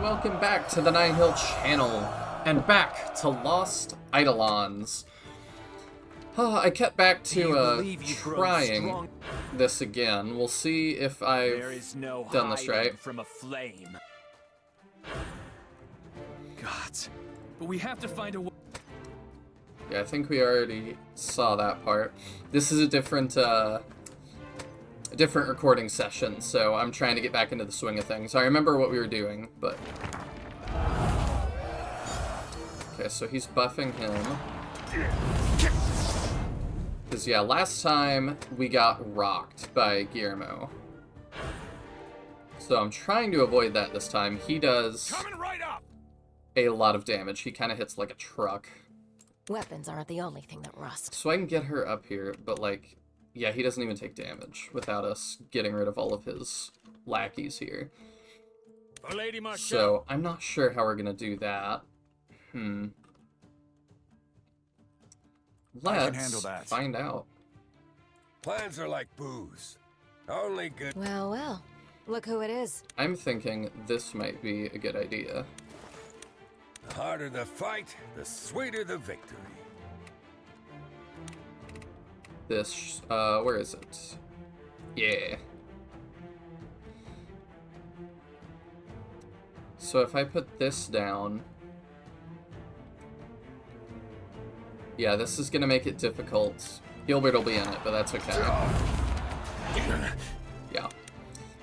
welcome back to the Nihil channel, and back to Lost Eidolons. I kept back to, trying this again. We'll see if I've done this right. From a flame. God, but we have to find a way. Yeah, I think we already saw that part. This is a different recording session, so I'm trying to get back into the swing of things. I remember what we were doing, but... Okay, so he's buffing him. Because, yeah, last time we got rocked by Guillermo. So I'm trying to avoid that this time. He does a lot of damage. He kind of hits like a truck. Weapons aren't the only thing that rust. So I can get her up here, but, like... Yeah, he doesn't even take damage without us getting rid of all of his lackeys here. Lady Marchelle. So, I'm not sure how we're gonna do that. Let's find out. Plans are like booze. Only good... Well, well. Look who it is. I'm thinking this might be a good idea. The harder the fight, the sweeter the victory. This, where is it? Yeah. So if I put this down... Yeah, this is gonna make it difficult. Gilbert will be in it, but that's okay. Yeah.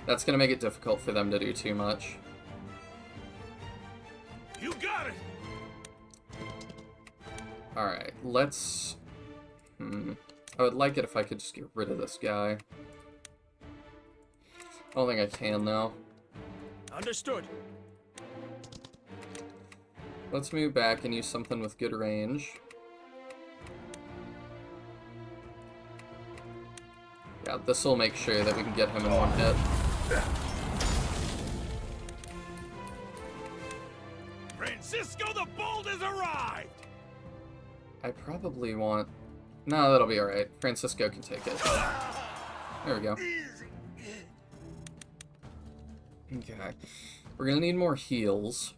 That's gonna make it difficult for them to do too much. You got it! Alright, let's... I would like it if I could just get rid of this guy. I don't think I can, though. Understood. Let's move back and use something with good range. Yeah, this will make sure that we can get him in one hit. Francisco the Bold has arrived! I probably want... No, that'll be alright. Francisco can take it. There we go. Okay. We're gonna need more heals.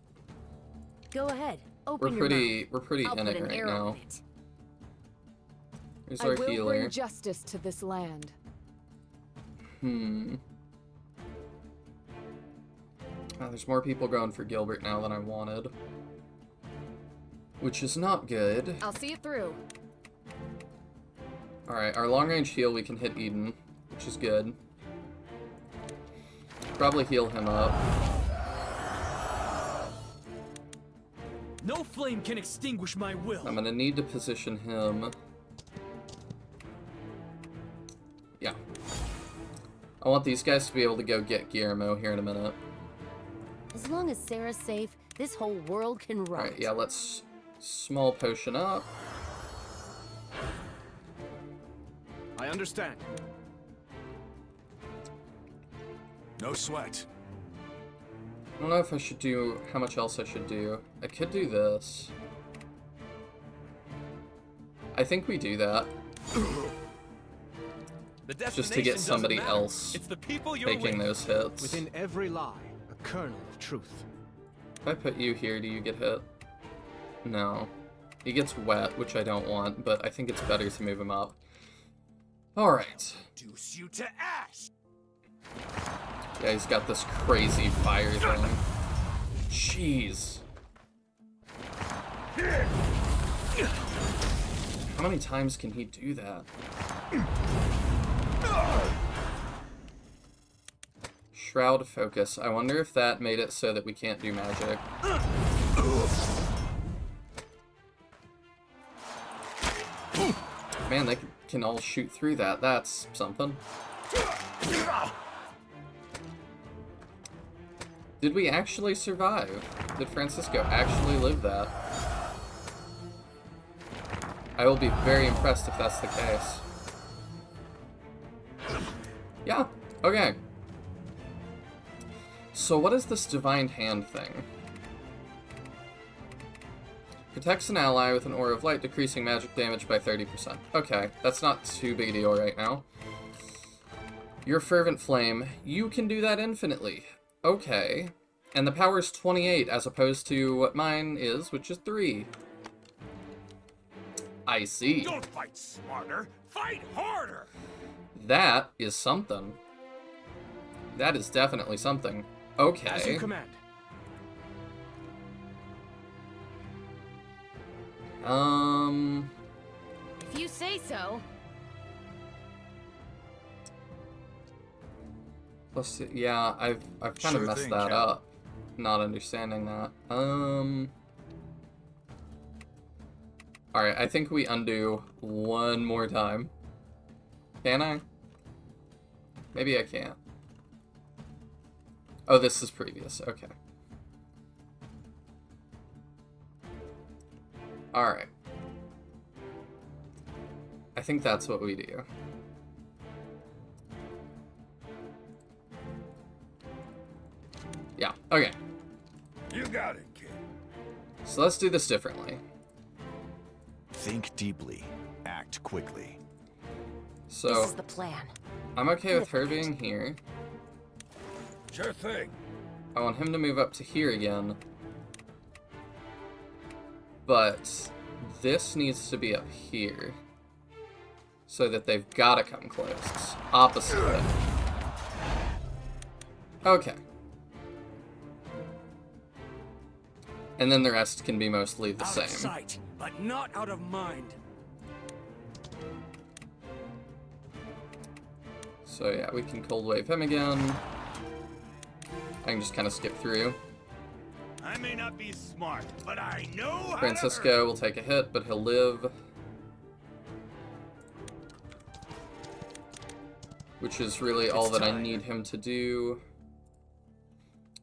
Go ahead. Open We're pretty I'll in put it an right arrow now. in it. Here's I our will healer. bring justice to this land. Oh, there's more people going for Gilbert now than I wanted. Which is not good. I'll see it through. Alright, our long-range heal, we can hit Eden, which is good. Probably heal him up. No flame can extinguish my will. I'm gonna need to position him. Yeah. I want these guys to be able to go get Guillermo here in a minute. As long as Sarah's safe, this whole world can run. Alright, yeah, let's small potion up. I understand. No sweat. I don't know if I should do... how much else I should do. I could do this. I think we do that. Just to get somebody else it's the people you're taking with. those hits. Within every lie, a kernel of truth. If I put you here, do you get hit? No. He gets wet, which I don't want, but I think it's better to move him up. Alright. Reduce you to ash. Yeah, he's got this crazy fire thing. Jeez. How many times can he do that? Shroud focus. I wonder if that made it so that we can't do magic. Man, they can all shoot through that. That's something. Did we actually survive? Did Francisco actually live that? I will be very impressed if that's the case. Yeah, okay. So what is this Divine Hand thing? Protects an ally with an aura of light, decreasing magic damage by 30%. Okay, that's not too big a deal right now. Your Fervent Flame, you can do that infinitely. Okay. And the power's 28 as opposed to what mine is, which is 3. I see. Don't fight smarter, fight harder! That is something. That is definitely something. Okay. As you command. If you say so. Let's see. Yeah, I've kind of Sure messed thing, that Cap. up. Not understanding that. Alright, I think we undo one more time. Can I? Maybe I can't. Oh, this is previous. Okay. Alright. I think that's what we do. Yeah, okay. You got it, kid. So let's do this differently. Think deeply. Act quickly. This So, is the plan. I'm okay with her being here. Sure thing. I want him to move up to here again. But this needs to be up here. So that they've got to come close. Opposite way. Okay. And then the rest can be mostly the Out same. of sight, but not out of mind. So yeah, we can cold wave him again. I can just kind of skip through. I may not be smart, but I know how to hurt. Francisco will take a hit, but he'll live. Which is really all that I need him to do.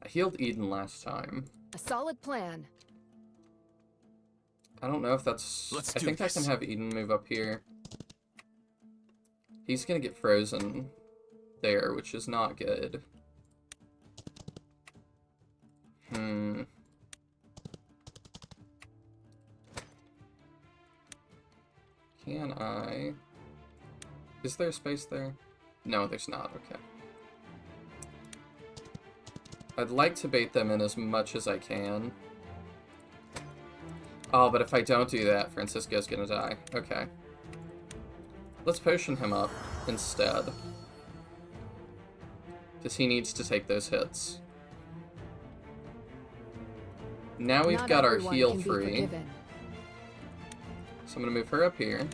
I healed Eden last time. A solid plan. I don't know if that's... Let's I do think this. I can have Eden move up here. He's gonna get frozen there, which is not good. Can I... Is there space there? No, there's not. Okay. I'd like to bait them in as much as I can. Oh, but if I don't do that, Francisco's gonna die. Okay. Let's potion him up instead. Because he needs to take those hits. Now we've Not got our everyone heal can be free. forgiven. So I'm gonna move her up here.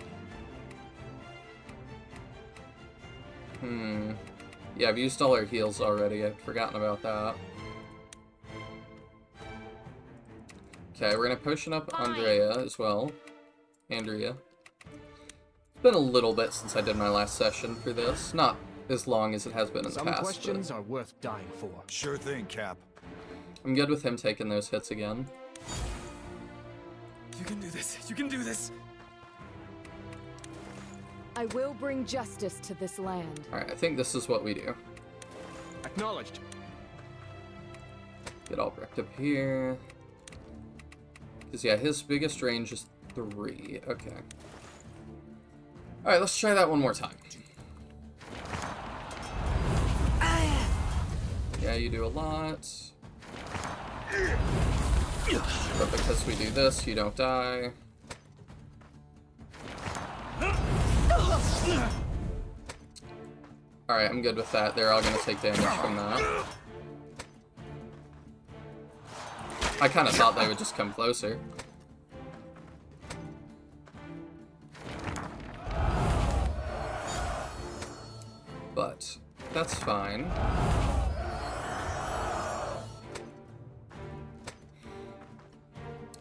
Yeah, I've used all our heals already. I'd forgotten about that. Okay, we're gonna potion up Andrea as well. Andrea. It's been a little bit since I did my last session for this. Not as long as it has been in the Some past. questions are worth dying for. Sure thing, Cap. I'm good with him taking those hits again. You can do this. You can do this. I will bring justice to this land. Alright, I think this is what we do. Acknowledged. Get Albrecht up here. Because, yeah, his biggest range is 3. Okay. Alright, let's try that one more time. Yeah, you do a lot. But because we do this, you don't die. Alright, I'm good with that. They're all gonna take damage from that. I kinda thought they would just come closer. But that's fine.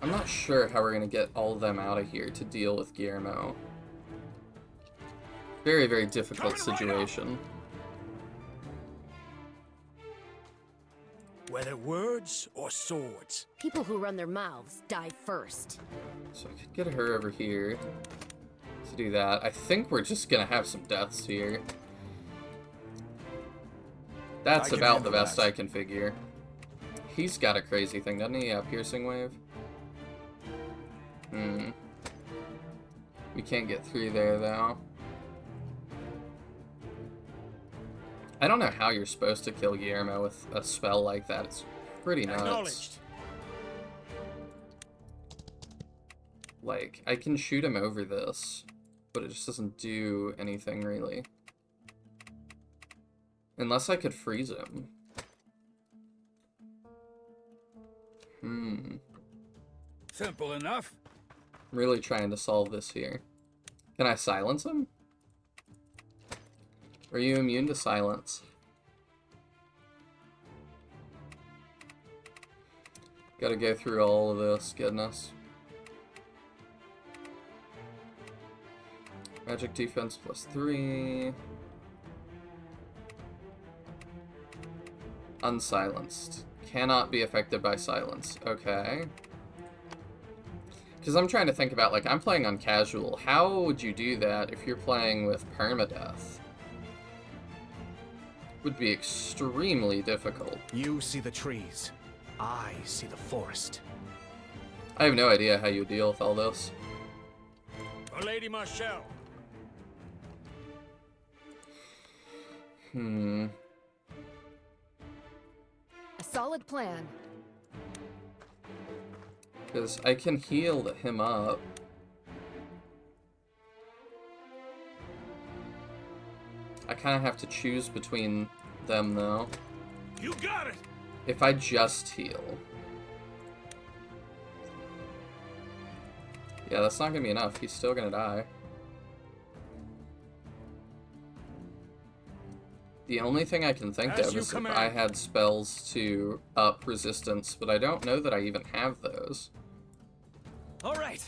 I'm not sure how we're gonna get all of them out of here to deal with Guillermo. Very, very difficult situation. Whether words or swords. People who run their mouths die first. So I could get her over here to do that. I think we're just gonna have some deaths here. That's I can about the handle best that. I can figure. He's got a crazy thing, doesn't he? Yeah, piercing wave. We can't get through there, though. I don't know how you're supposed to kill Guillermo with a spell like that. It's pretty nuts. Acknowledged. Like, I can shoot him over this, but it just doesn't do anything, really. Unless I could freeze him. Simple enough. I'm really trying to solve this here. Can I silence him? Are you immune to silence? Gotta go through all of this, goodness. Magic defense +3. Unsilenced. Cannot be affected by silence. Okay. Because I'm trying to think about, like, I'm playing on casual. How would you do that if you're playing with permadeath? Would be extremely difficult. You see the trees. I see the forest. I have no idea how you deal with all this. For Lady Marchelle. A solid plan. Because I can heal him up. I kind of have to choose between them, though. You got it. If I just heal. Yeah, that's not going to be enough. He's still going to die. The only thing I can think As of you is if command. I had spells to up resistance, but I don't know that I even have those. All right.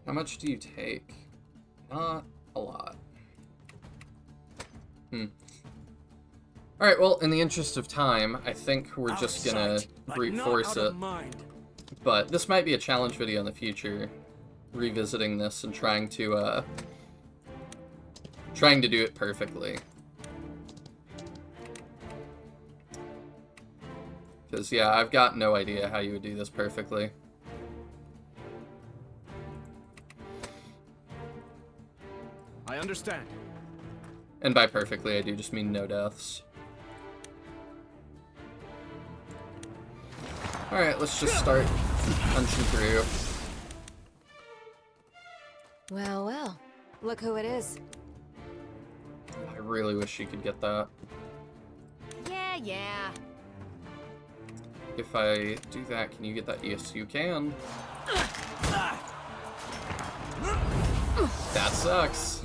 How much do you take? Not a lot. Alright, well, in the interest of time, I think we're just gonna brute force it. But this might be a challenge video in the future, revisiting this and trying to do it perfectly. Because, yeah, I've got no idea how you would do this perfectly. I understand. And by perfectly, I do just mean no deaths. Alright, let's just start punching through. Well, well. Look who it is. I really wish you could get that. Yeah. If I do that, can you get that? Yes, you can. That sucks.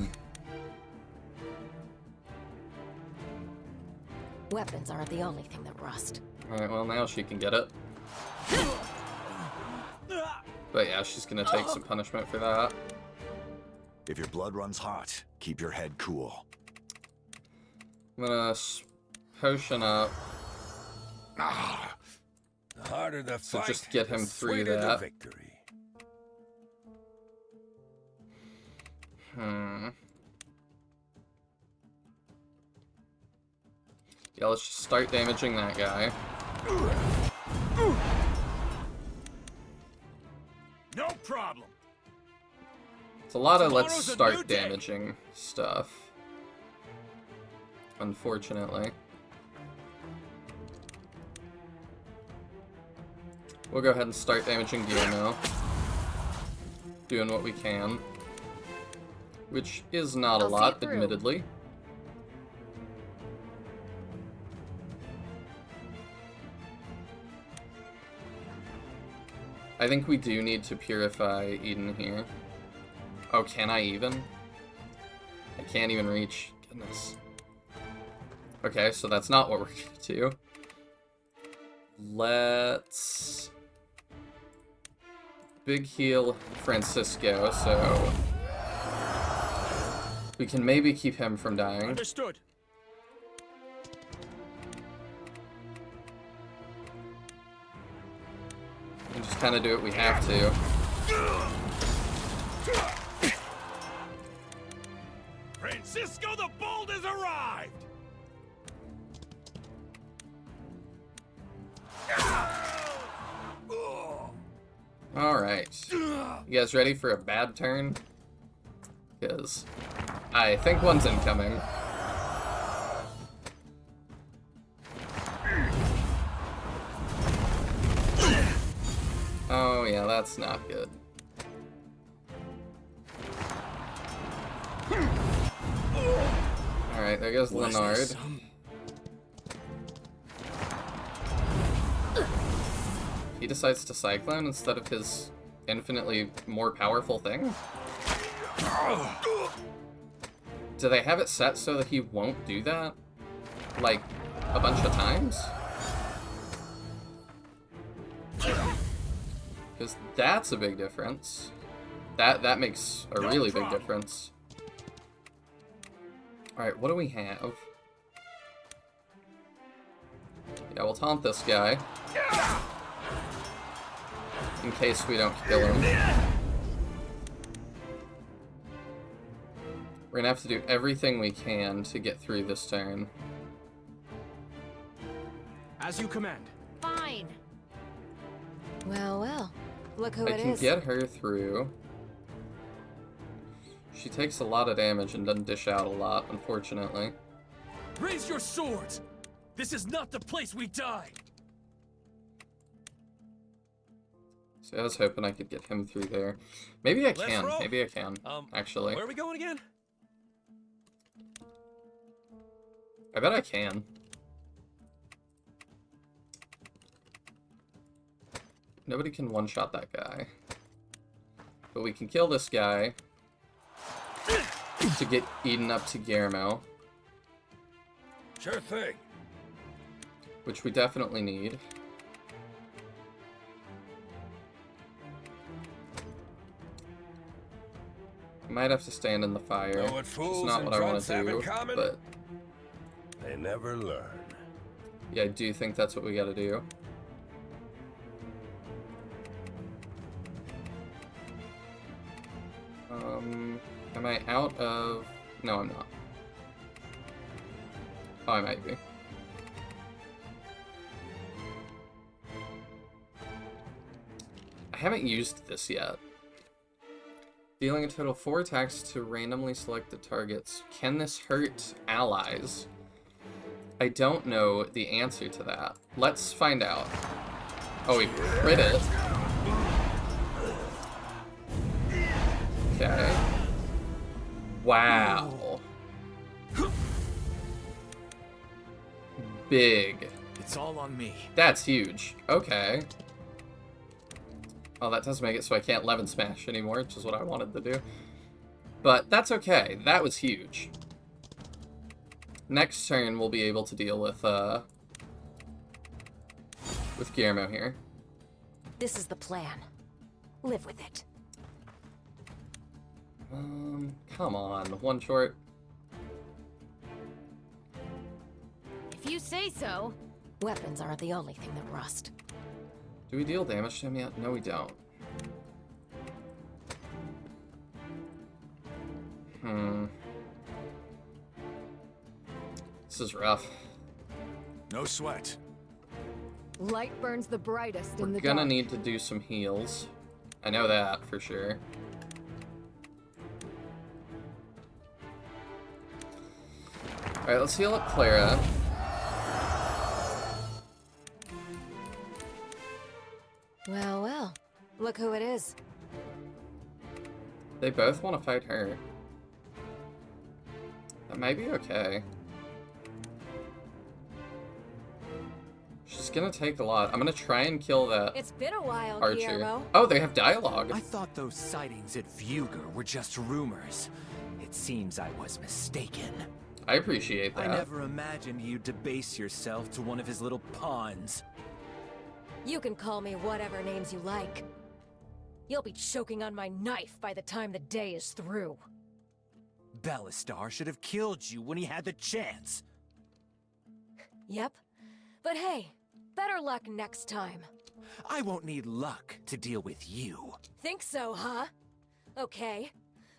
Weapons aren't the only thing that rust. Alright, well now she can get it. But yeah, she's gonna take some punishment for that. If your blood runs hot, keep your head cool. I'm gonna potion up. The harder the So fight, just get him the through sweeter the that. victory. Yeah, let's just start damaging that guy. No problem. It's a lot of let's Tomorrow's a start new day. damaging stuff. Unfortunately. We'll go ahead and start damaging Guillermo. Doing what we can. Which is not a I'll see lot, it through. admittedly. I think we do need to purify Eden here. Oh, can I even? I can't even reach. Goodness. Okay, so that's not what we're gonna do. Let's... big heal Francisco, so... we can maybe keep him from dying. Understood. And just kind of do what we have to. Francisco the Bold has arrived. Alright. You guys ready for a bad turn? Because I think one's incoming. yeah, that's not good. Alright, there goes Leonard. He decides to Cyclone instead of his infinitely more powerful thing? Do they have it set so that he won't do that? Like, a bunch of times? Because that's a big difference. That makes a really big difference. Alright, what do we have? Yeah, we'll taunt this guy. In case we don't kill him. We're gonna have to do everything we can to get through this turn. As you command. Fine. Well, well. Look who I it can is. get her through. She takes a lot of damage and doesn't dish out a lot, unfortunately. Raise your swords! This is not the place we die! So I was hoping I could get him through there. Maybe I can. roll. Maybe I can, actually. Where are we going again? I bet I can. Nobody can one-shot that guy. But we can kill this guy to get eaten up to Guillermo, Sure thing. which we definitely need. Might have to stand in the fire. Know what It's fools not and what I want drunks to have in do, common? but They never learn. yeah, I do think that's what we gotta do. Am I out of... No, I'm not. Oh, I might be. I haven't used this yet. Dealing a total 4 attacks to randomly selected targets. Can this hurt allies? I don't know the answer to that. Let's find out. Oh, we crit it. Okay. Wow. Big. It's all on me. That's huge. Okay. Oh, that does make it so I can't Levin Smash anymore, which is what I wanted to do. But that's okay. That was huge. Next turn, we'll be able to deal with Guillermo here. This is the plan. Live with it. Come on. One short. If you say so. Weapons aren't the only thing that rust. Do we deal damage to him yet? No, we don't. This is rough. No sweat. Light burns the brightest in We're the gonna dark. need to do some heals. I know that for sure. Alright, let's heal up Clara. Well, well. Look who it is. They both want to fight her. That might be okay. She's gonna take a lot. I'm gonna try and kill that It's been a while, archer. Guillermo. Oh, they have dialogue. I thought those sightings at Vuger were just rumors. It seems I was mistaken. I appreciate I that. never imagined you'd debase yourself to one of his little pawns. You can call me whatever names you like. You'll be choking on my knife by the time the day is through. Bellistar should have killed you when he had the chance. Yep. But hey, better luck next time. I won't need luck to deal with you. Think so, huh? Okay.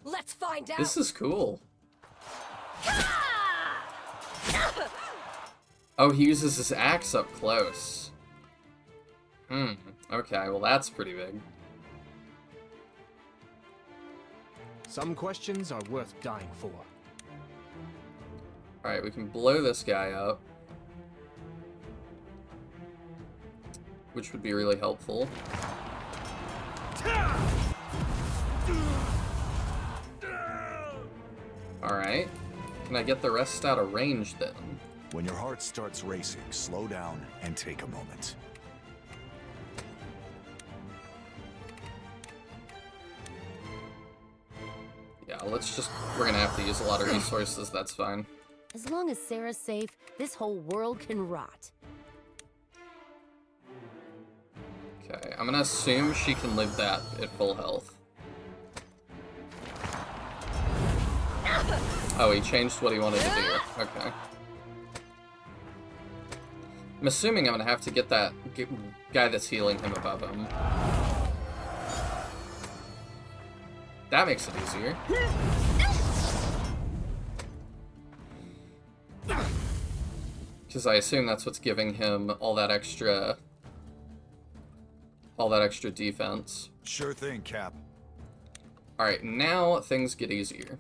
Let's find out. This is cool. Oh, he uses his axe up close. Okay, well that's pretty big. Some questions are worth dying for. Alright, we can blow this guy up. Which would be really helpful. Alright. Can I get the rest out of range then? When your heart starts racing, slow down and take a moment. Yeah, we're gonna have to use a lot of resources, that's fine. As long as Sarah's safe, this whole world can rot. Okay, I'm gonna assume she can live that at full health. Oh, he changed what he wanted to do. Okay. I'm assuming I'm gonna have to get that guy that's healing him above him. That makes it easier. Because I assume that's what's giving him all that extra defense. Sure thing, Cap. Alright, now things get easier.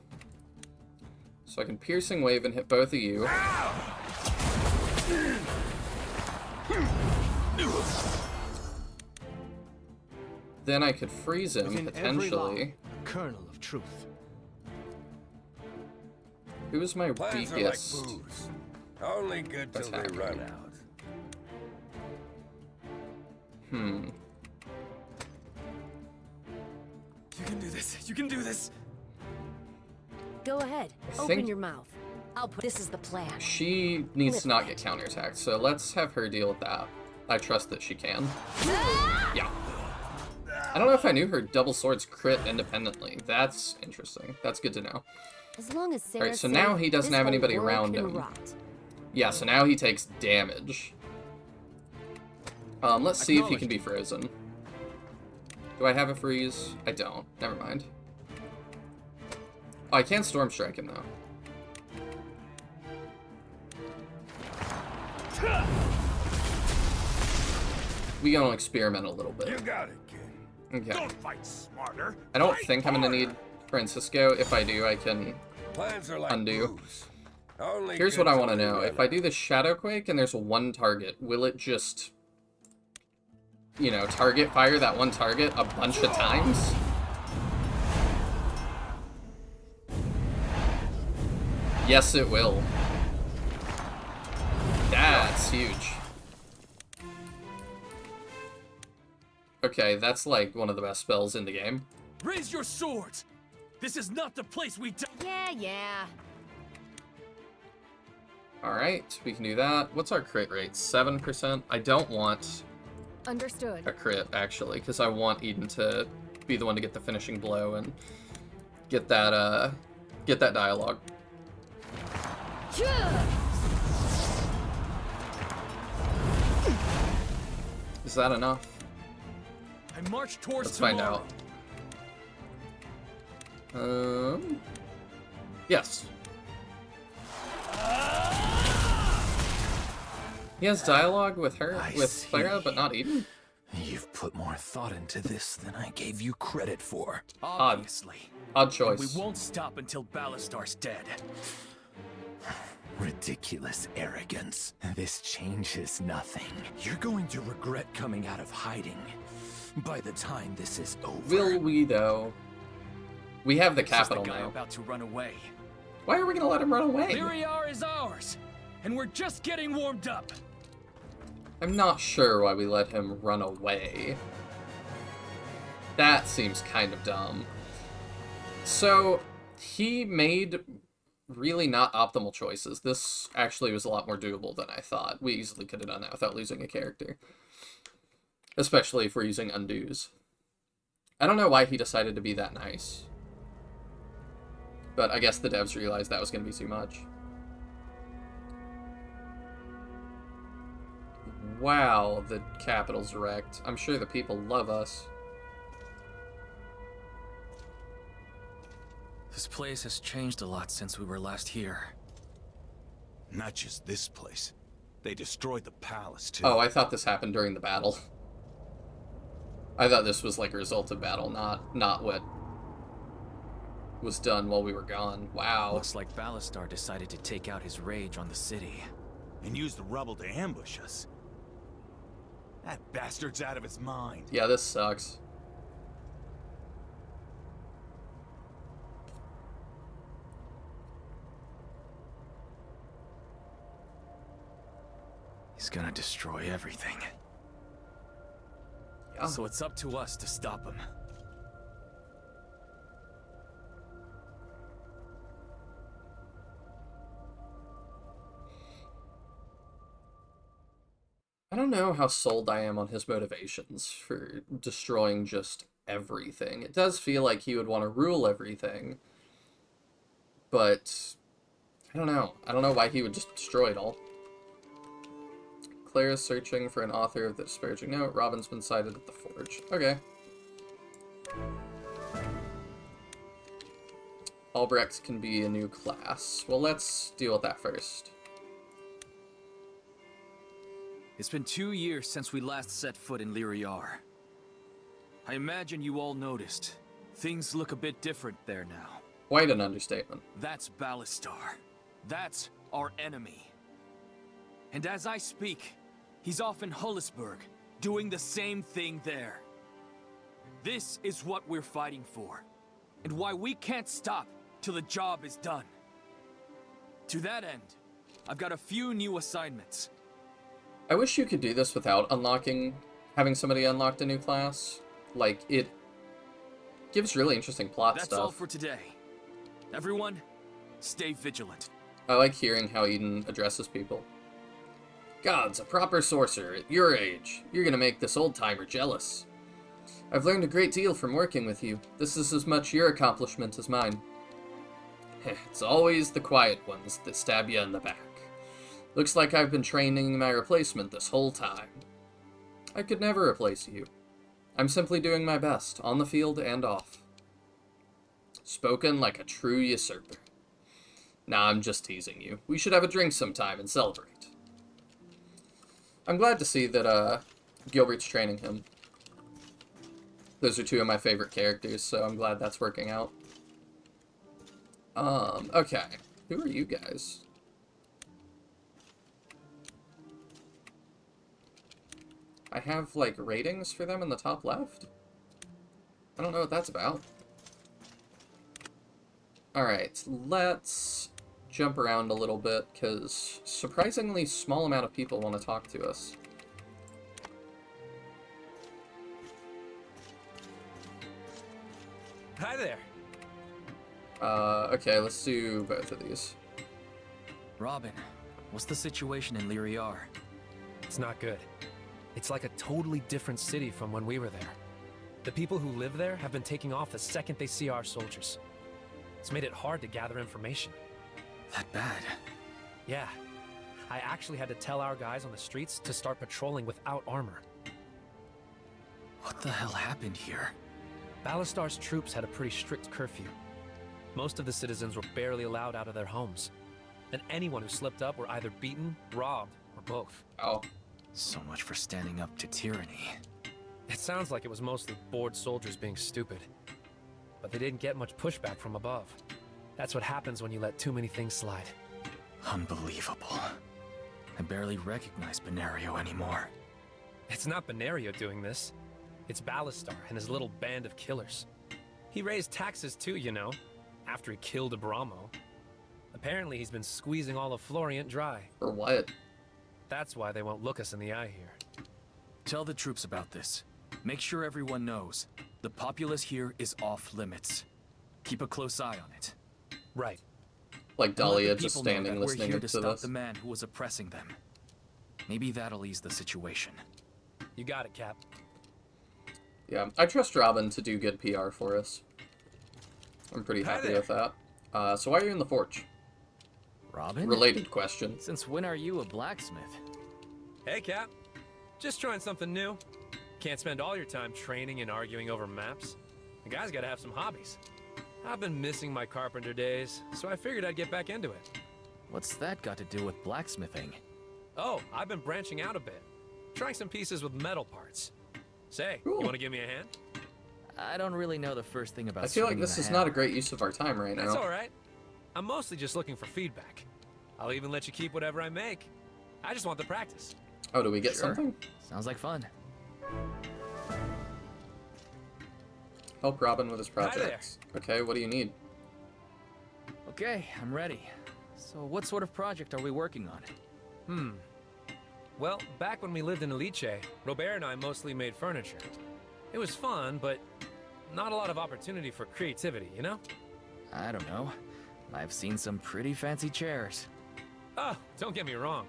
So I can piercing wave and hit both of you. Then I could freeze him, Within potentially. Kernel of truth. Who's my Plans are like weakest? booze. Only good till they Attack. run out. You can do this. You can do this. Go ahead. I Open think- your mouth. I'll put this is the plan. She needs to not get counterattacked, so let's have her deal with that. I trust that she can. Yeah. I don't know if I knew her double swords crit independently. That's interesting. That's good to know. As long as Sarah's Alright, so safe, now he doesn't this have whole anybody world around can him. rot. Yeah, so now he takes damage. Let's see if he can be frozen. Do I have a freeze? I don't. Never mind. Oh, I can storm strike him though. We gonna experiment a little You bit. got it, kid. Okay. Don't fight smarter. I don't Fight think I'm gonna harder. need Francisco. If I do, I can Plans are like undo. booze. Only Here's good what I till want to they know. run If I out. do the Shadow Quake and there's one target, will it just, you know, target fire that one target a bunch of times? Yes, it will. That's huge. Okay, that's like one of the best spells in the game. Raise your swords. This is not the place we die. Yeah. Alright, we can do that. What's our crit rate? 7%? I don't want Understood. a crit, actually, because I want Eden to be the one to get the finishing blow and get that dialogue. Is that enough? I march towards Let's find tomorrow. out. Yes. He has dialogue with her, I with see. Clara, but not Eden? You've put more thought into this than I gave you credit for. Obviously. Odd We choice. won't stop until Ballastar's dead. Ridiculous arrogance. This changes nothing. You're going to regret coming out of hiding by the time this is over. Will we, though? We have the This is capital the guy now. about to run away. Why are we gonna let him run away? Lyriar is ours, and we're just getting warmed up. I'm not sure why we let him run away. That seems kind of dumb. So, he made really not optimal choices. This actually was a lot more doable than I thought. We easily could have done that without losing a character. Especially if we're using undos. I don't know why he decided to be that nice. But I guess the devs realized that was going to be too much. Wow, the capital's wrecked. I'm sure the people love us. This place has changed a lot since we were last here. Not just this place. They destroyed the palace, too. Oh, I thought this happened during the battle. I thought this was like a result of battle, not what was done while we were gone. Wow. Looks like Ballastar decided to take out his rage on the city. And used the rubble to ambush us. That bastard's out of his mind. Yeah, this sucks. He's gonna destroy everything. Yeah. So it's up to us to stop him. I don't know how sold I am on his motivations for destroying just everything. It does feel like he would want to rule everything, but I don't know. I don't know why he would just destroy it all. Claire is searching for an author of the disparaging note. Robin's been sighted at the forge. Okay. Albrecht can be a new class. Well, let's deal with that first. It's been 2 years since we last set foot in Lyriar. I imagine you all noticed. Things look a bit different there now. Quite an understatement. That's Ballastar. That's our enemy. And as I speak, he's off in Hullisburg, doing the same thing there. This is what we're fighting for, and why we can't stop till the job is done. To that end, I've got a few new assignments. I wish you could do this without having somebody unlocked a new class. Like, it gives really interesting plot stuff. That's all for today. Everyone, stay vigilant. I like hearing how Eden addresses people. Gods, a proper sorcerer at your age. You're gonna make this old-timer jealous. I've learned a great deal from working with you. This is as much your accomplishment as mine. It's always the quiet ones that stab you in the back. Looks like I've been training my replacement this whole time. I could never replace you. I'm simply doing my best, on the field and off. Spoken like a true usurper. Nah, I'm just teasing you. We should have a drink sometime and celebrate. I'm glad to see that, Gilbert's training him. Those are two of my favorite characters, so I'm glad that's working out. Okay. Who are you guys? I have, like, ratings for them in the top left? I don't know what that's about. Alright, let's jump around a little bit, because surprisingly small amount of people want to talk to us. Hi there. Okay, let's do both of these. Robin, what's the situation in Lyriar? It's not good. It's like a totally different city from when we were there. The people who live there have been taking off the second they see our soldiers. It's made it hard to gather information. That bad? Yeah. I actually had to tell our guys on the streets to start patrolling without armor. What the hell happened here? Ballastar's troops had a pretty strict curfew. Most of the citizens were barely allowed out of their homes. And anyone who slipped up were either beaten, robbed, or both. Oh. So much for standing up to tyranny. It sounds like it was mostly bored soldiers being stupid. But they didn't get much pushback from above. That's what happens when you let too many things slide. Unbelievable. I barely recognize Benario anymore. It's not Benario doing this. It's Ballastar and his little band of killers. He raised taxes too, you know, after he killed Abramo. Apparently he's been squeezing all of Florient dry. For what? That's why they won't look us in the eye here. Tell the troops about this. Make sure everyone knows. The populace here is off limits. Keep a close eye on it. Right. Like Dahlia just People know standing that listening we're here to to stop this. the man who was oppressing them. Maybe that'll ease the situation. You got it, Cap. Yeah, I trust Robin to do good PR for us. I'm pretty Hi happy there. with that. So why are you in the forge? Robin? Related question. Since when are you a blacksmith? Hey, Cap. Just trying something new. Can't spend all your time training and arguing over maps. The guy's gotta have some hobbies. I've been missing my carpenter days, so I figured I'd get back into it. What's that got to do with blacksmithing? Oh, I've been branching out a bit. Trying some pieces with metal parts. Say, Cool. you wanna give me a hand? I don't really know the first thing about I feel like swinging this a is not a hammer. great use of our time right That's now. alright. I'm mostly just looking for feedback. I'll even let you keep whatever I make. I just want the practice. Oh, do we get Sure. something? Sounds like fun. Help Robin with his there. projects. Okay, what do you need? Okay, I'm ready. So what sort of project are we working on? Well, back when we lived in Elite, Robert and I mostly made furniture. It was fun, but not a lot of opportunity for creativity, you know? I don't know. I've seen some pretty fancy chairs. Oh, don't get me wrong.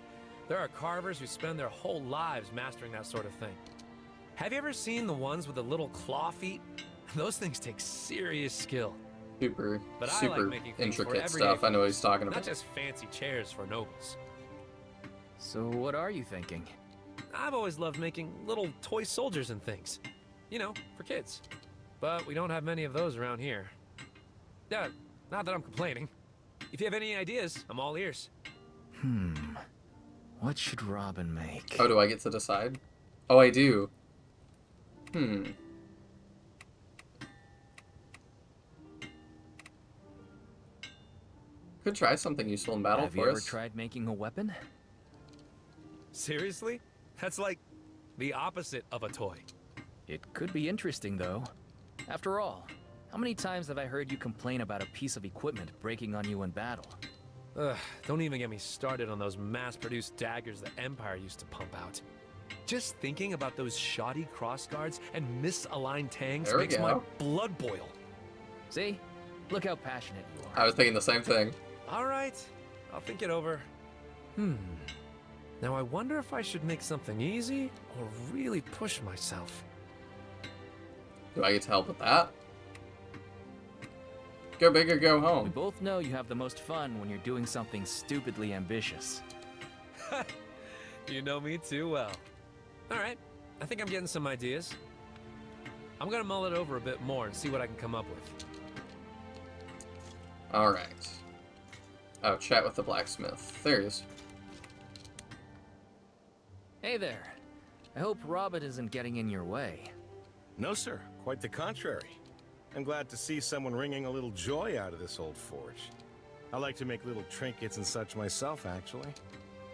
There are carvers who spend their whole lives mastering that sort of thing. Have you ever seen the ones with the little claw feet? Those things take serious skill. Super I like making things for intricate everyday stuff. I know what folks, he's talking not about. just fancy chairs for nobles. So what are you thinking? I've always loved making little toy soldiers and things. You know, for kids. But we don't have many of those around here. Yeah, not that I'm complaining. If you have any ideas, I'm all ears. What should Robin make? Oh, do I get to decide? Oh, I do. Could try something useful in battle Have you for ever us. tried making a weapon? Seriously? That's like the opposite of a toy. It could be interesting, though. After all, how many times have I heard you complain about a piece of equipment breaking on you in battle? Ugh, don't even get me started on those mass-produced daggers the Empire used to pump out. Just thinking about those shoddy crossguards and misaligned tanks There we makes go. my blood boil. See? Look how passionate you I are. was thinking the same thing. All right, I'll think it over. Now I wonder if I should make something easy or really push myself. Do I get to help with that? Go big or go We home. both know you have the most fun when you're doing something stupidly ambitious. You know me too well. All right, I think I'm getting some ideas. I'm gonna mull it over a bit more and see what I can come up with. Alright. Oh, chat with the blacksmith. There he is. Hey there. I hope Robin isn't getting in your way. No, sir. Quite the contrary. I'm glad to see someone wringing a little joy out of this old forge. I like to make little trinkets and such myself, actually.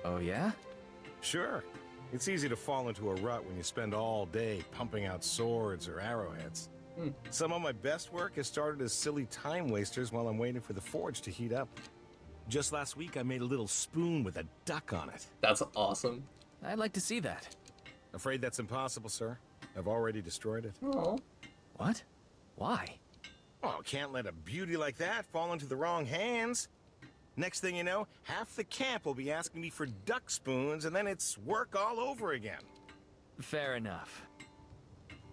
Oh yeah? Sure. It's easy to fall into a rut when you spend all day pumping out swords or arrowheads. Some of my best work has started as silly time wasters while I'm waiting for the forge to heat up. Just last week, I made a little spoon with a duck on it. That's awesome. I'd like to see that. Afraid that's impossible, sir. I've already destroyed it. Oh. What? Why? Oh, can't let a beauty like that fall into the wrong hands. Next thing you know, half the camp will be asking me for duck spoons, and then it's work all over again. Fair enough.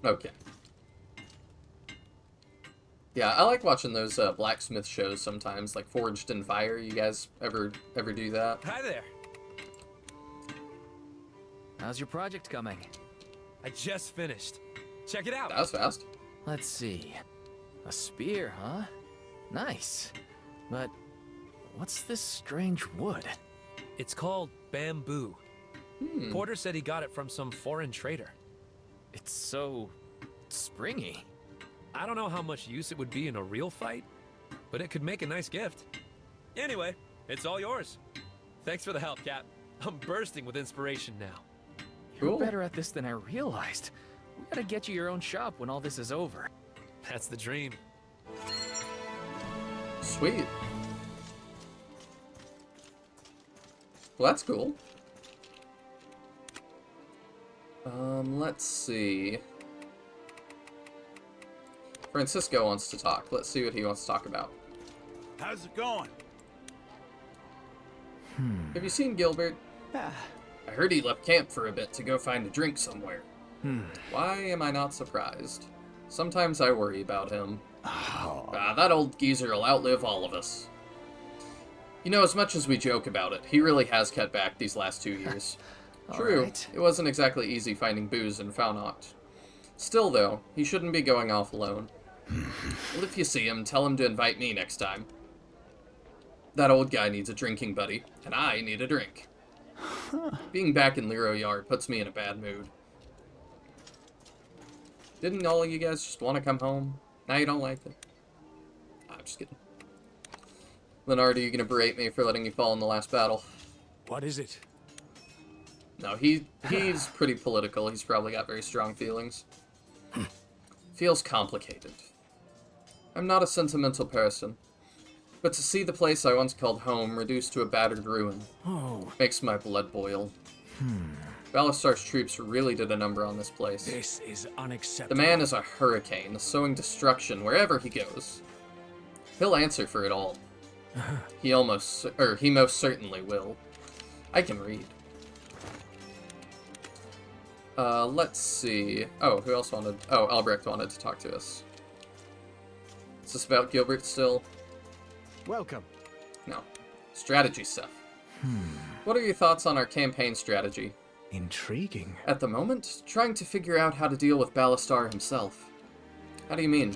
Okay. Yeah, I like watching those blacksmith shows sometimes, like Forged in Fire. You guys ever do that? Hi there. How's your project coming? I just finished. Check it out. That was fast. Let's see. A spear, huh? Nice. But what's this strange wood? It's called bamboo. Porter said he got it from some foreign trader. It's so springy. I don't know how much use it would be in a real fight, but it could make a nice gift. Anyway, it's all yours. Thanks for the help, Cap. I'm bursting with inspiration now. You're Cool. better at this than I realized. We gotta get you your own shop when all this is over. That's the dream. Sweet. Well, that's cool. Let's see. Francisco wants to talk. Let's see what he wants to talk about. How's it going? Have you seen Gilbert? I heard he left camp for a bit to go find a drink somewhere. Why am I not surprised? Sometimes I worry about him. That old geezer will outlive all of us. You know, as much as we joke about it, he really has cut back these last 2 years. True, Alright. it wasn't exactly easy finding booze in Faunacht. Still, though, he shouldn't be going off alone. Well, if you see him, tell him to invite me next time. That old guy needs a drinking buddy, and I need a drink. Being back in Lero Yard puts me in a bad mood. Didn't all of you guys just want to come home? Now you don't like it? I'm just kidding. Leonard, are you gonna berate me for letting you fall in the last battle? What is it? No, he's pretty political. He's probably got very strong feelings. Feels complicated. I'm not a sentimental person, but to see the place I once called home reduced to a battered ruin makes my blood boil. Balistar's troops really did a number on this place. This is unacceptable. The man is a hurricane, sowing destruction wherever he goes. He'll answer for it all. He most certainly will. I can read. Let's see. Oh, who else wanted... Oh, Albrecht wanted to talk to us. Is this about Gilbert still? Welcome. No. Strategy stuff. What are your thoughts on our campaign strategy? Intriguing. At the moment, trying to figure out how to deal with Balistar himself. How do you mean?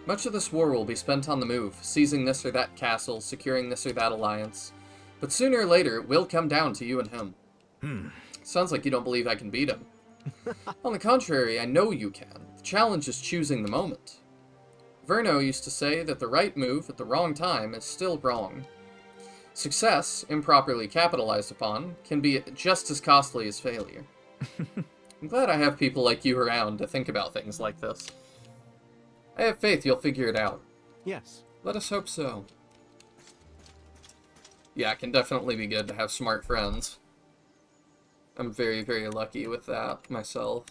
Much of this war will be spent on the move, seizing this or that castle, securing this or that alliance. But sooner or later, it will come down to you and him. Sounds like you don't believe I can beat him. On the contrary, I know you can. The challenge is choosing the moment. Verno used to say that the right move at the wrong time is still wrong. Success, improperly capitalized upon, can be just as costly as failure. I'm glad I have people like you around to think about things like this. I have faith you'll figure it out. Yes. Let us hope so. Yeah, it can definitely be good to have smart friends. I'm very, very lucky with that myself.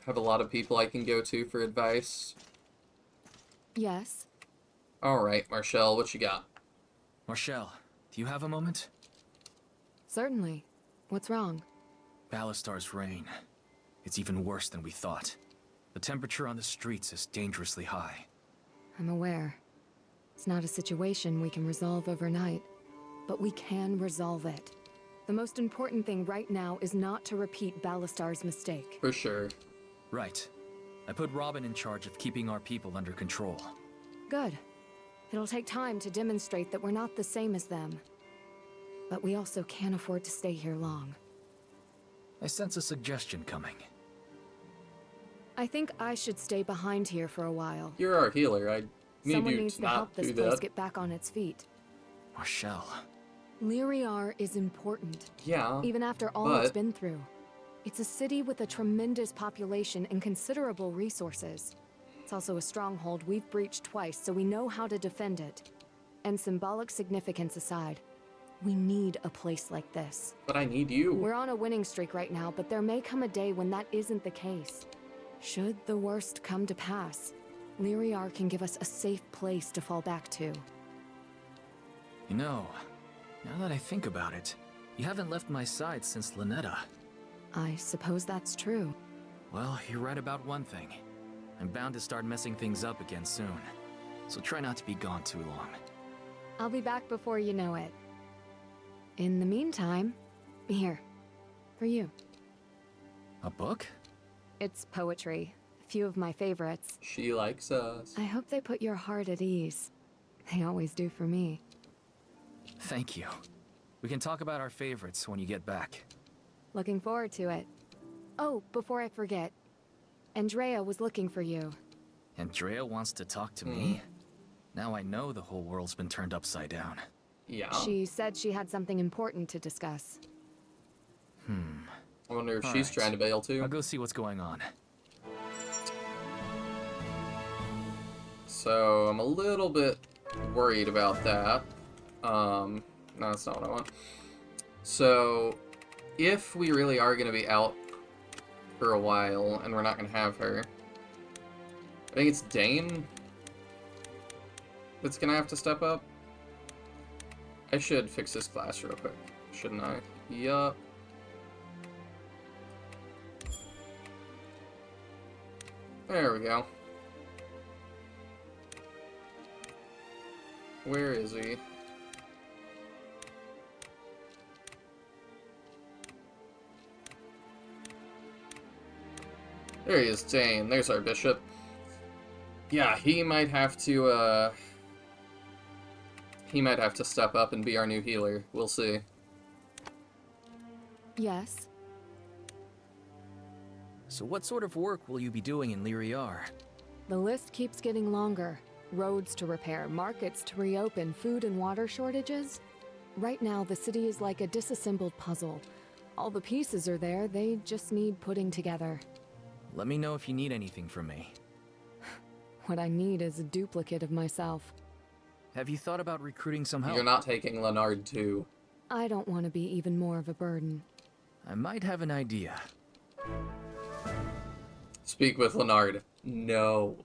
Have a lot of people I can go to for advice. Yes? Alright, Marchelle, what you got? Marchelle, do you have a moment? Certainly. What's wrong? Balistar's reign. It's even worse than we thought. The temperature on the streets is dangerously high. I'm aware. It's not a situation we can resolve overnight, but we can resolve it. The most important thing right now is not to repeat Balistar's mistake. For sure. Right. I put Robin in charge of keeping our people under control. Good. It'll take time to demonstrate that we're not the same as them. But we also can't afford to stay here long. I sense a suggestion coming. I think I should stay behind here for a while. You're our healer. I need Someone you needs to to help not this do place that. get back on its feet. Marchelle. Lyriar is important. Yeah, Even after all it's been through. It's a city with a tremendous population and considerable resources. It's also a stronghold we've breached twice, so we know how to defend it. And symbolic significance aside, we need a place like this. But I need you. We're on a winning streak right now, but there may come a day when that isn't the case. Should the worst come to pass, Lyriar can give us a safe place to fall back to. You know, now that I think about it, you haven't left my side since Lynetta. I suppose that's true. Well, you're right about one thing. I'm bound to start messing things up again soon. So try not to be gone too long. I'll be back before you know it. In the meantime, here, for you. A book? It's poetry. A few of my favorites. She likes us. I hope they put your heart at ease. They always do for me. Thank you. We can talk about our favorites when you get back. Looking forward to it. Oh, before I forget, Andrea was looking for you. Andrea wants to talk to me? Now I know the whole world's been turned upside down. Yeah. She said she had something important to discuss. I wonder if All she's right. trying to bail too. I'll go see what's going on. So I'm a little bit worried about that. No, that's not what I want. So if we really are going to be out for a while and we're not going to have her, I think it's Dane that's going to have to step up. I should fix this class real quick, shouldn't I? Yup. There we go. Where is he? There he is, Dane. There's our bishop. Yeah, he might have to, he might have to step up and be our new healer. We'll see. Yes? So what sort of work will you be doing in Lyriar? The list keeps getting longer. Roads to repair, markets to reopen, food and water shortages. Right now, the city is like a disassembled puzzle. All the pieces are there, they just need putting together. Let me know if you need anything from me. What I need is a duplicate of myself. Have you thought about recruiting some help? You're not taking Leonard too. I don't want to be even more of a burden. I might have an idea. Speak with Leonard. No.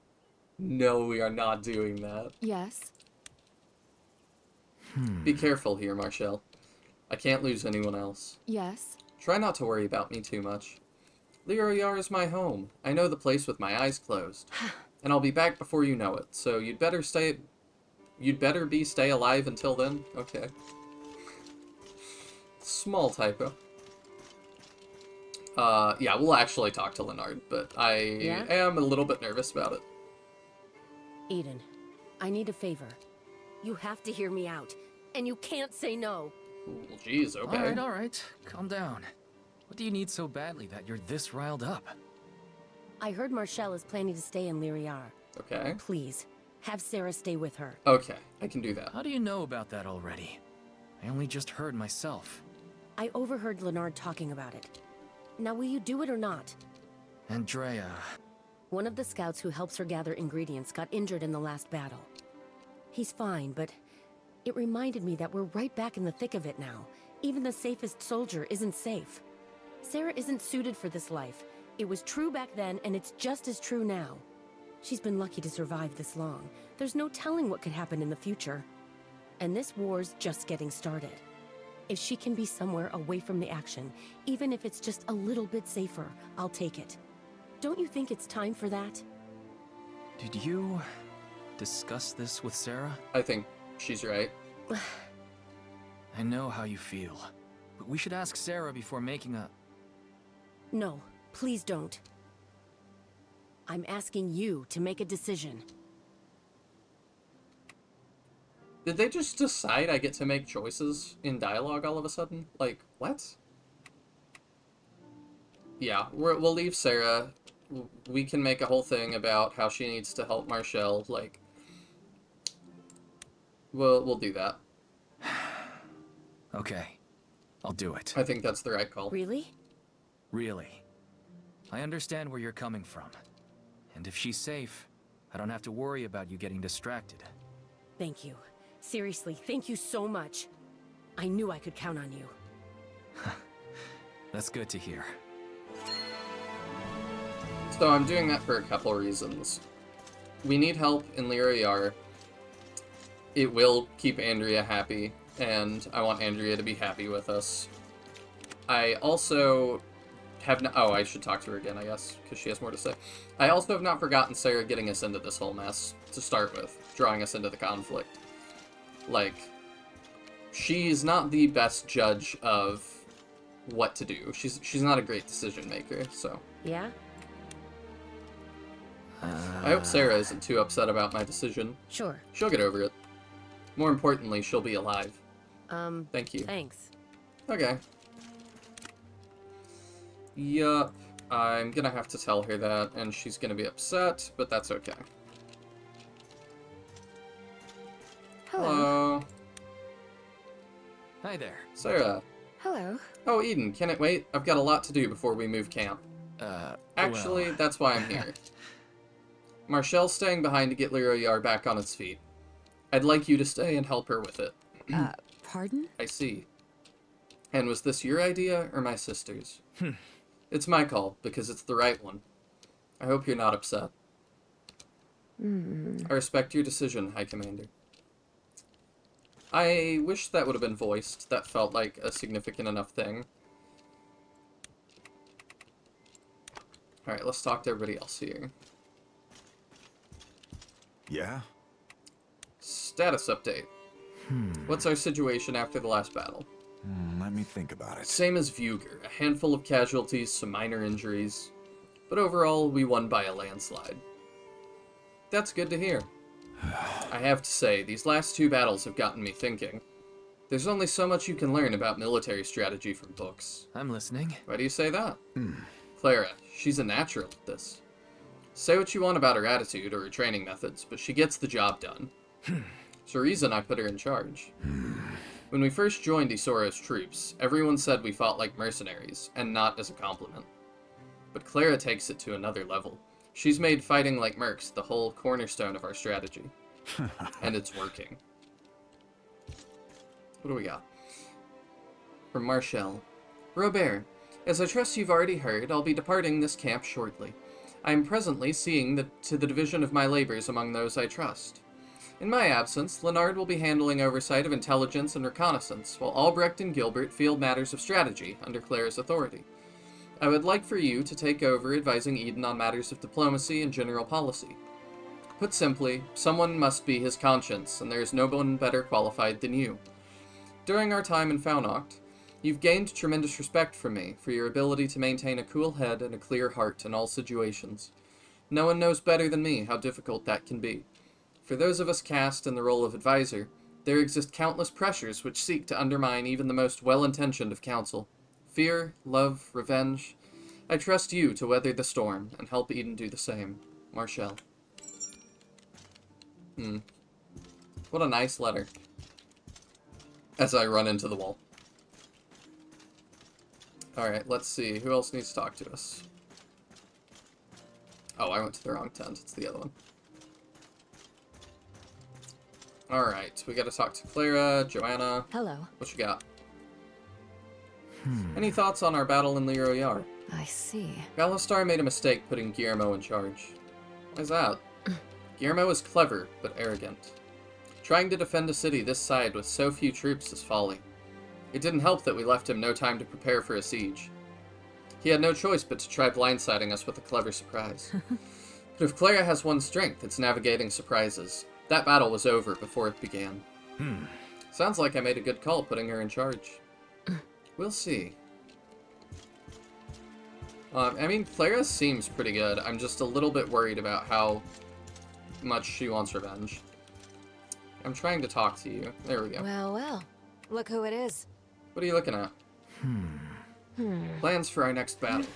No, we are not doing that. Yes? Be careful here, Marchelle. I can't lose anyone else. Yes? Try not to worry about me too much. Lyra is my home. I know the place with my eyes closed. And I'll be back before you know it, so you'd better stay alive until then? Okay. Small typo. Yeah, we'll actually talk to Leonard, but I am a little bit nervous about it. Eden, I need a favor. You have to hear me out, and you can't say no. Well, geez, okay. All right. Calm down. What do you need so badly that you're this riled up? I heard Marchelle is planning to stay in Lyra. Okay. Please, have Sarah stay with her. Okay, I can do that. How do you know about that already? I only just heard myself. I overheard Leonard talking about it. Now will you do it or not? Andrea... One of the scouts who helps her gather ingredients got injured in the last battle. He's fine, but it reminded me that we're right back in the thick of it now. Even the safest soldier isn't safe. Sarah isn't suited for this life. It was true back then, and it's just as true now. She's been lucky to survive this long. There's no telling what could happen in the future. And this war's just getting started. If she can be somewhere away from the action, even if it's just a little bit safer, I'll take it. Don't you think it's time for that? Did you discuss this with Sarah? I think she's right. I know how you feel, but we should ask Sarah before making a... No, please don't. I'm asking you to make a decision. Did they just decide I get to make choices in dialogue all of a sudden? Like, what? Yeah, we'll leave Sarah. We can make a whole thing about how she needs to help Marchelle. Like, we'll do that. Okay, I'll do it. I think that's the right call. Really? Really. I understand where you're coming from. And if she's safe, I don't have to worry about you getting distracted. Thank you. Seriously, thank you so much. I knew I could count on you. That's good to hear. So I'm doing that for a couple of reasons. We need help in Lyra. It will keep Andrea happy, and I want Andrea to be happy with us. I also have not... Oh, I should talk to her again, I guess, because she has more to say. I also have not forgotten Sarah getting us into this whole mess, to start with, drawing us into the conflict. Like, she's not the best judge of what to do. She's not a great decision maker, so... Yeah? I hope Sarah isn't too upset about my decision. Sure. She'll get over it. More importantly, she'll be alive. Thank you. Thanks. Okay. Yup. I'm gonna have to tell her that, and she's gonna be upset, but that's okay. Hello. Hi there. Sarah. Hello. Oh, Eden, can it wait? I've got a lot to do before we move camp. Actually, well... that's why I'm here. Marchelle's staying behind to get Lyra back on its feet. I'd like you to stay and help her with it. Pardon? I see. And was this your idea or my sister's? It's my call, because it's the right one. I hope you're not upset. I respect your decision, High Commander. I wish that would have been voiced. That felt like a significant enough thing. Alright, let's talk to everybody else here. Yeah? Status update. What's our situation after the last battle? Let me think about it. Same as Vuger. A handful of casualties, some minor injuries. But overall, we won by a landslide. That's good to hear. I have to say, these last two battles have gotten me thinking. There's only so much you can learn about military strategy from books. I'm listening. Why do you say that? Clara, she's a natural at this. Say what you want about her attitude or her training methods, but she gets the job done. It's the reason I put her in charge. When we first joined Isoro's troops, everyone said we fought like mercenaries, and not as a compliment. But Clara takes it to another level. She's made fighting like mercs the whole cornerstone of our strategy. And it's working. What do we got? From Marchelle. Robert, as I trust you've already heard, I'll be departing this camp shortly. I am presently seeing to the division of my labors among those I trust. In my absence, Leonard will be handling oversight of intelligence and reconnaissance, while Albrecht and Gilbert field matters of strategy under Clara's authority. I would like for you to take over advising Eden on matters of diplomacy and general policy. Put simply, someone must be his conscience, and there is no one better qualified than you. During our time in Faunacht, you've gained tremendous respect from me for your ability to maintain a cool head and a clear heart in all situations. No one knows better than me how difficult that can be. For those of us cast in the role of advisor, there exist countless pressures which seek to undermine even the most well-intentioned of counsel. Fear, love, revenge. I trust you to weather the storm and help Eden do the same. Marchelle. What a nice letter. As I run into the wall. Alright, let's see. Who else needs to talk to us? Oh, I went to the wrong tent. It's the other one. Alright, we gotta talk to Clara, Joanna. Hello. What you got? Any thoughts on our battle in Leroy Yar? I see. Balastar made a mistake putting Guillermo in charge. Why's that? Guillermo is clever, but arrogant. Trying to defend a city this side with so few troops is folly. It didn't help that we left him no time to prepare for a siege. He had no choice but to try blindsiding us with a clever surprise. But if Clara has one strength, it's navigating surprises. That battle was over before it began. Sounds like I made a good call putting her in charge. We'll see. I mean, Clara seems pretty good. I'm just a little bit worried about how much she wants revenge. I'm trying to talk to you. There we go. Well, well. Look who it is. What are you looking at? Plans for our next battle.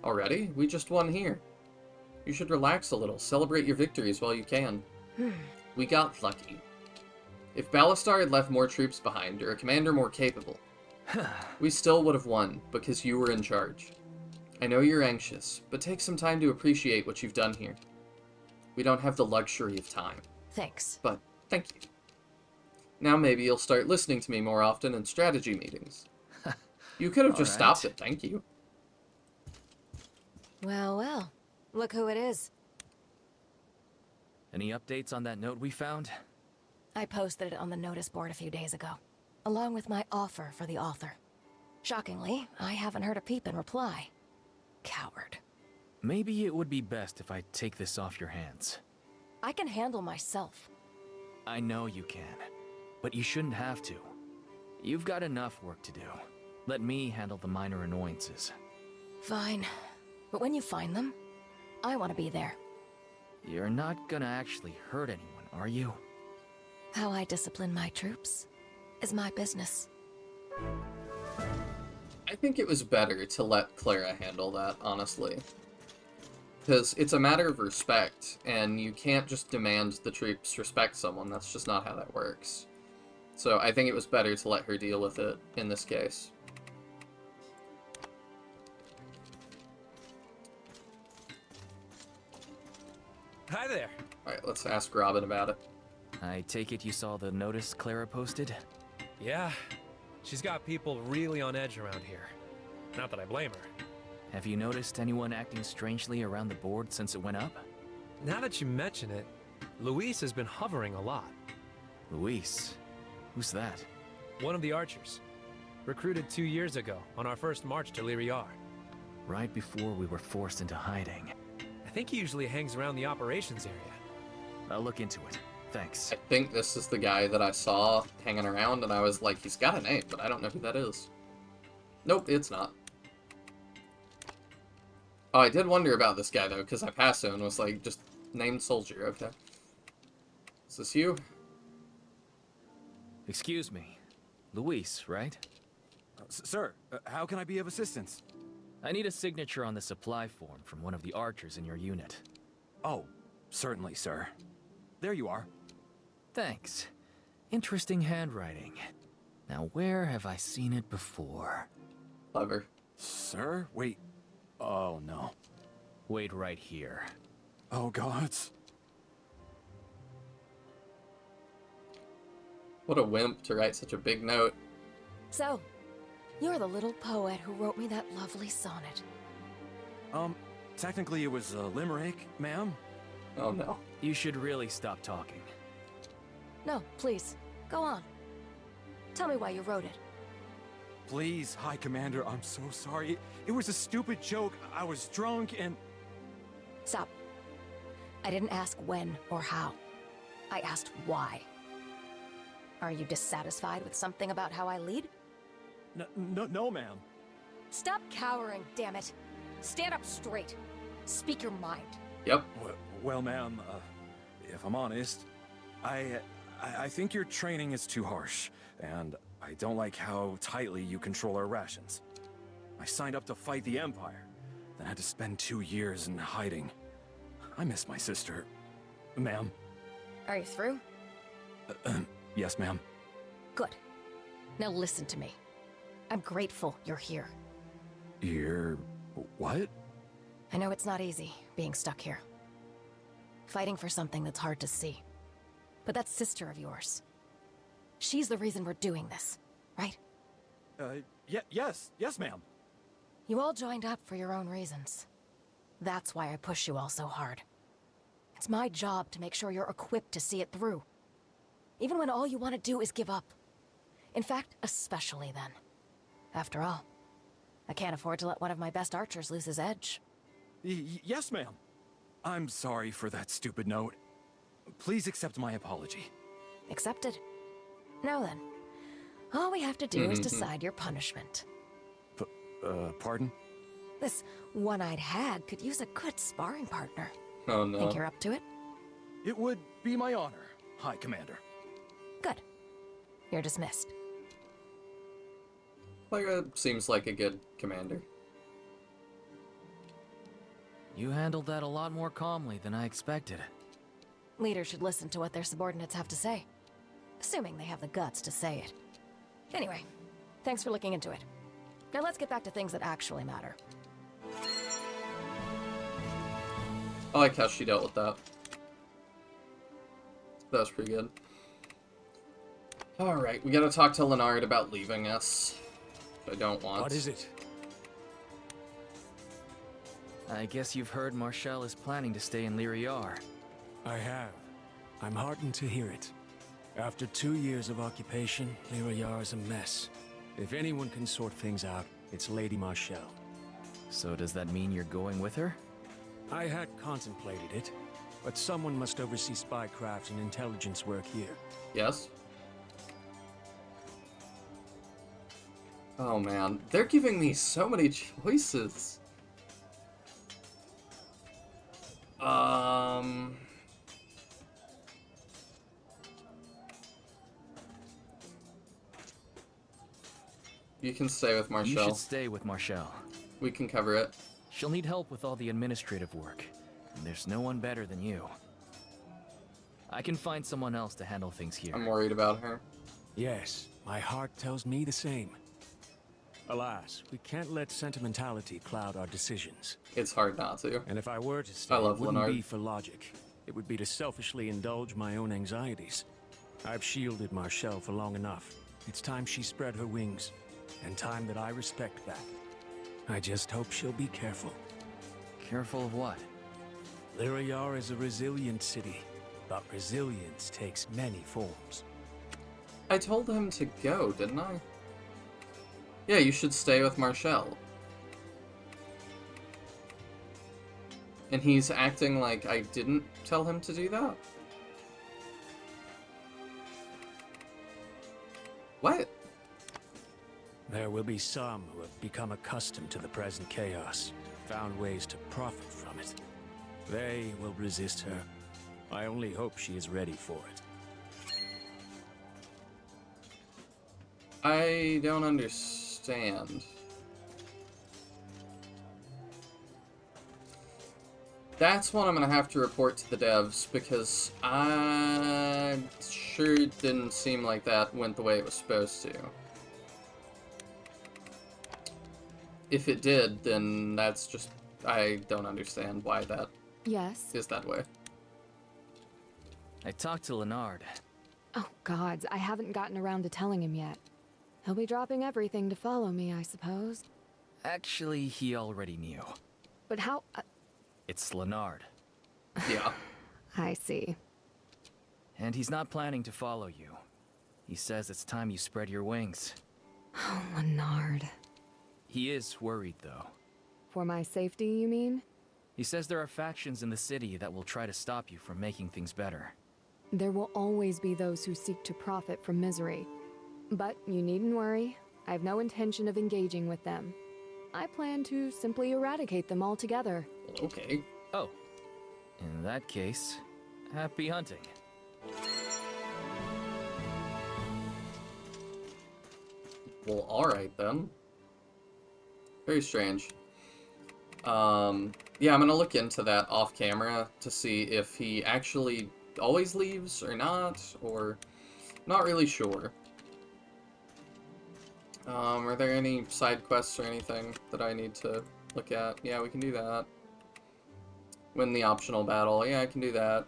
Already? We just won here. You should relax a little. Celebrate your victories while you can. We got lucky. If Balastar had left more troops behind, or a commander more capable, we still would have won, because you were in charge. I know you're anxious, but take some time to appreciate what you've done here. We don't have the luxury of time. Thanks. But, thank you. Now maybe you'll start listening to me more often in strategy meetings. You could have just stopped at thank you. Well, well. Look who it is. Any updates on that note we found? I posted it on the notice board a few days ago, along with my offer for the author. Shockingly, I haven't heard a peep in reply. Coward. Maybe it would be best if I take this off your hands. I can handle myself. I know you can, but you shouldn't have to. You've got enough work to do. Let me handle the minor annoyances. Fine. But when you find them, I want to be there. You're not gonna actually hurt anyone, are you? How I discipline my troops is my business. I think it was better to let Clara handle that, honestly. Because it's a matter of respect, and you can't just demand the troops respect someone. That's just not how that works. So I think it was better to let her deal with it in this case. Hi there. Alright, let's ask Robin about it. I take it you saw the notice Clara posted? Yeah, she's got people really on edge around here. Not that I blame her. Have you noticed anyone acting strangely around the board since it went up? Now that you mention it, Luis has been hovering a lot. Luis? Who's that? One of the archers. Recruited 2 years ago on our first march to Lyriar. Right before we were forced into hiding. I think he usually hangs around the operations area. I'll look into it. Thanks. I think this is the guy that I saw hanging around, and I was like, he's got a name, but I don't know who that is. Nope, it's not. Oh, I did wonder about this guy, though, because I passed him and was like, just named soldier, okay. Is this you? Excuse me. Luis, right? Sir, how can I be of assistance? I need a signature on the supply form from one of the archers in your unit. Oh, certainly, sir. There you are. Thanks. Interesting handwriting. Now, where have I seen it before? Clever. Sir? Wait. Oh, no. Wait right here. Oh, gods. What a wimp to write such a big note. So, you're the little poet who wrote me that lovely sonnet. Technically it was a limerick, ma'am. Oh no. You should really stop talking. No, please, go on. Tell me why you wrote it. Please, High Commander, I'm so sorry. It was a stupid joke. I was drunk and... Stop. I didn't ask when or how. I asked why. Are you dissatisfied with something about how I lead? No, ma'am. Stop cowering, damn it. Stand up straight. Speak your mind. Yep. Well, ma'am, if I'm honest, I think your training is too harsh, and I don't like how tightly you control our rations. I signed up to fight the Empire, then had to spend 2 years in hiding. I miss my sister. Ma'am. Are you through? Yes, ma'am. Good. Now listen to me. I'm grateful you're here. You're... what? I know it's not easy, being stuck here. Fighting for something that's hard to see. But that sister of yours, she's the reason we're doing this, right? Yes, ma'am. You all joined up for your own reasons. That's why I push you all so hard. It's my job to make sure you're equipped to see it through. Even when all you want to do is give up. In fact, especially then. After all, I can't afford to let one of my best archers lose his edge. Yes, ma'am. I'm sorry for that stupid note. Please accept my apology. Accepted. Now then, all we have to do is decide your punishment. Pardon? This one-eyed hag could use a good sparring partner. Oh no. Think you're up to it? It would be my honor, High Commander. Good. You're dismissed. Seems like a good commander. You handled that a lot more calmly than I expected. Leaders should listen to what their subordinates have to say. Assuming they have the guts to say it. Anyway, thanks for looking into it. Now let's get back to things that actually matter. I like how she dealt with that. That was pretty good. Alright, we gotta talk to Leonard about leaving us. I don't want. What is it? I guess you've heard Marchelle is planning to stay in Lyriar. I have. I'm heartened to hear it. After 2 years of occupation, Lyriar is a mess. If anyone can sort things out, it's Lady Marchelle. So does that mean you're going with her? I had contemplated it, but someone must oversee spycraft and intelligence work here. Yes? Oh man, they're giving me so many choices. You can stay with Marchelle. You should stay with Marchelle. We can cover it. She'll need help with all the administrative work, and there's no one better than you. I can find someone else to handle things here. I'm worried about her. Yes, my heart tells me the same. Alas, we can't let sentimentality cloud our decisions. It's hard not to. And if I were to stay, I love it wouldn't Leonard. be for logic. It would be to selfishly indulge my own anxieties. I've shielded Marchelle for long enough. It's time she spread her wings, and time that I respect that. I just hope she'll be careful. Careful of what? Lyriar is a resilient city, but resilience takes many forms. I told him to go, didn't I? Yeah, you should stay with Marchelle. And he's acting like I didn't tell him to do that? What? There will be some who have become accustomed to the present chaos, found ways to profit from it. They will resist her. I only hope she is ready for it. I don't understand. That's one I'm gonna have to report to the devs, because I sure didn't seem like that went the way it was supposed to. If it did, then that's just... I don't understand why that is that way. I talked to Leonard. Oh gods, I haven't gotten around to telling him yet. He'll be dropping everything to follow me, I suppose. Actually, he already knew. But how... It's Leonard. Yeah. I see. And he's not planning to follow you. He says it's time you spread your wings. Oh, Leonard. He is worried, though. For my safety, you mean? He says there are factions in the city that will try to stop you from making things better. There will always be those who seek to profit from misery. But you needn't worry. I have no intention of engaging with them. I plan to simply eradicate them altogether. Okay. Oh. In that case, happy hunting. Well, alright then. Very strange. Yeah, I'm gonna look into that off camera to see if he actually always leaves or not, or not really sure. Are there any side quests or anything that I need to look at? Yeah, we can do that. Win the optional battle. Yeah, I can do that.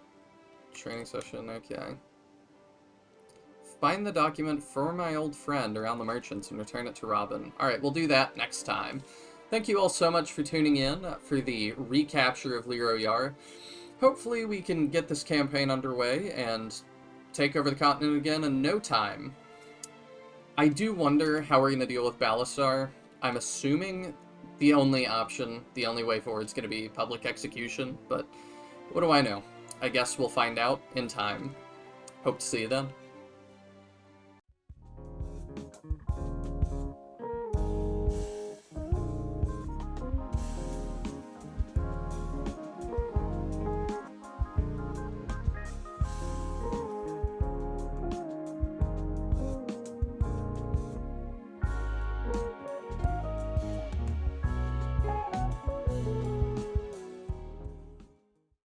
Training session, okay. Find the document for my old friend around the merchants and return it to Robin. Alright, we'll do that next time. Thank you all so much for tuning in for the recapture of Leroy Yar. Hopefully we can get this campaign underway and take over the continent again in no time. I do wonder how we're going to deal with Balasar. I'm assuming the only option, the only way forward is going to be public execution, but what do I know? I guess we'll find out in time. Hope to see you then.